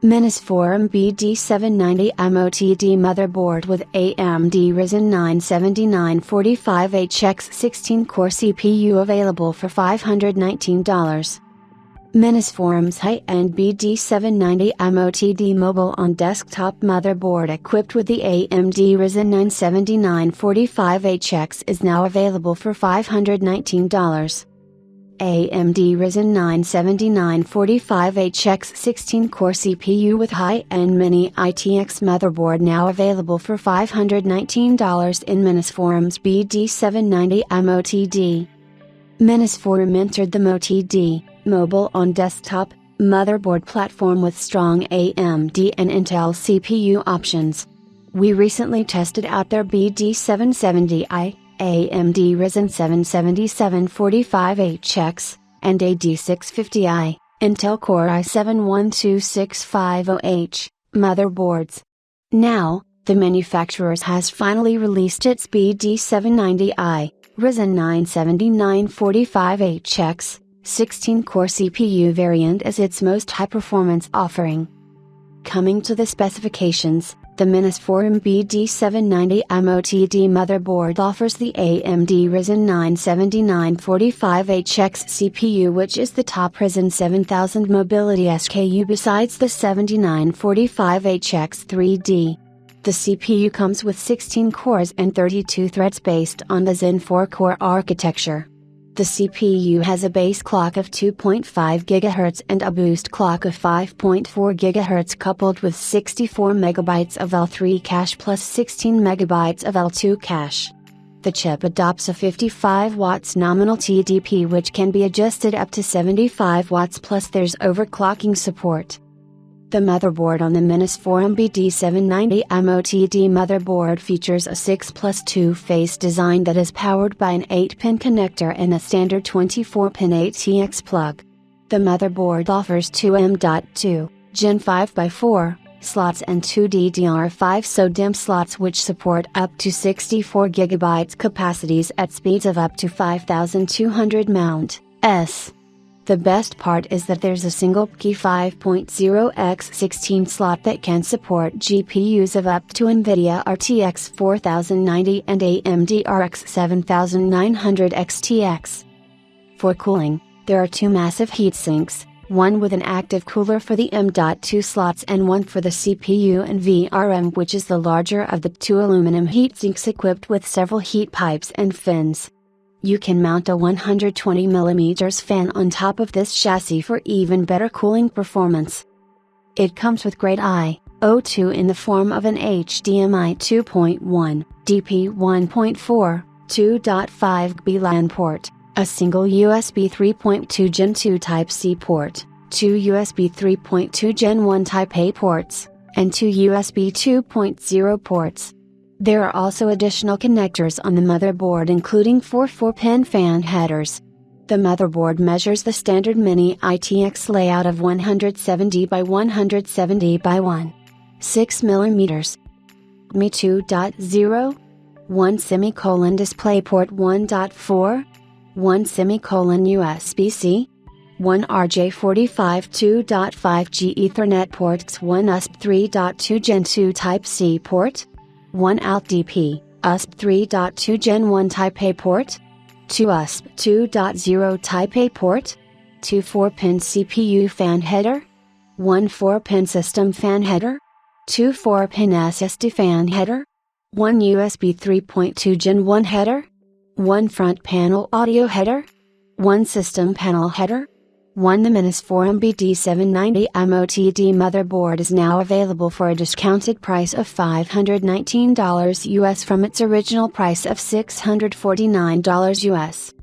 Minisforum BD790i MoTD motherboard with AMD Ryzen 9 7945HX 16-core CPU available for $519. Minisforum's high-end BD790i MoTD mobile on desktop motherboard equipped with the AMD Ryzen 9 7945HX is now available for $519. AMD Ryzen 9 7945HX 16-core CPU with high-end Mini ITX motherboard now available for $519 in Minisforum's BD790i MoTD. Minisforum entered the MoTD, mobile on desktop, motherboard platform with strong AMD and Intel CPU options. We recently tested out their BD770i, AMD Ryzen 77745HX, and AD650i, Intel Core i7-12650H, motherboards. Now, the manufacturer has finally released its BD790i, Ryzen 9 7945HX, 16-core CPU variant as its most high-performance offering. Coming to the specifications, the Minisforum BD790i MoTD motherboard offers the AMD Ryzen 9 7945HX CPU, which is the top Ryzen 7000 mobility SKU besides the 7945HX 3D. The CPU comes with 16 cores and 32 threads based on the Zen 4-core architecture. The CPU has a base clock of 2.5 GHz and a boost clock of 5.4 GHz coupled with 64 MB of L3 cache plus 16 MB of L2 cache. The chip adopts a 55 watts nominal TDP which can be adjusted up to 75 watts plus there's overclocking support. The motherboard on the Minisforum BD790i MoTD motherboard features a 6+2 phase design that is powered by an 8-pin connector and a standard 24-pin ATX plug. The motherboard offers two M.2, Gen 5x4, slots and two DDR5 SO-DIMM slots which support up to 64 GB capacities at speeds of up to 5200 ms. The best part is that there's a single key 5.0x16 slot that can support GPUs of up to NVIDIA RTX 4090 and AMD RX 7900 XTX. For cooling, there are two massive heatsinks, one with an active cooler for the M.2 slots and one for the CPU and VRM, which is the larger of the two aluminum heatsinks equipped with several heat pipes and fins. You can mount a 120mm fan on top of this chassis for even better cooling performance. It comes with great I/O2 in the form of an HDMI 2.1, DP 1.4, 2.5 GB LAN port, a single USB 3.2 Gen 2 Type-C port, two USB 3.2 Gen 1 Type-A ports, and two USB 2.0 ports. There are also additional connectors on the motherboard including four 4-pin fan headers. The motherboard measures the standard Mini ITX layout of 170 by 170 by 1.6 mm. Mi 2.0, 1 semicolon DisplayPort 1.4, 1 semicolon USB-C, 1 RJ45 2.5G Ethernet ports, 1 USB 3.2 Gen 2 Type-C port, 1 ALT-DP, USB 3.2 Gen 1 Type-A port, 2 USB 2.0 Type-A port, 2 4-pin CPU fan header, 1 4-pin system fan header, 2 4-pin SSD fan header, 1 USB 3.2 Gen 1 header, 1 front panel audio header, 1 system panel header. The Minisforum BD790i MoTD motherboard is now available for a discounted price of $519 US from its original price of $649 US.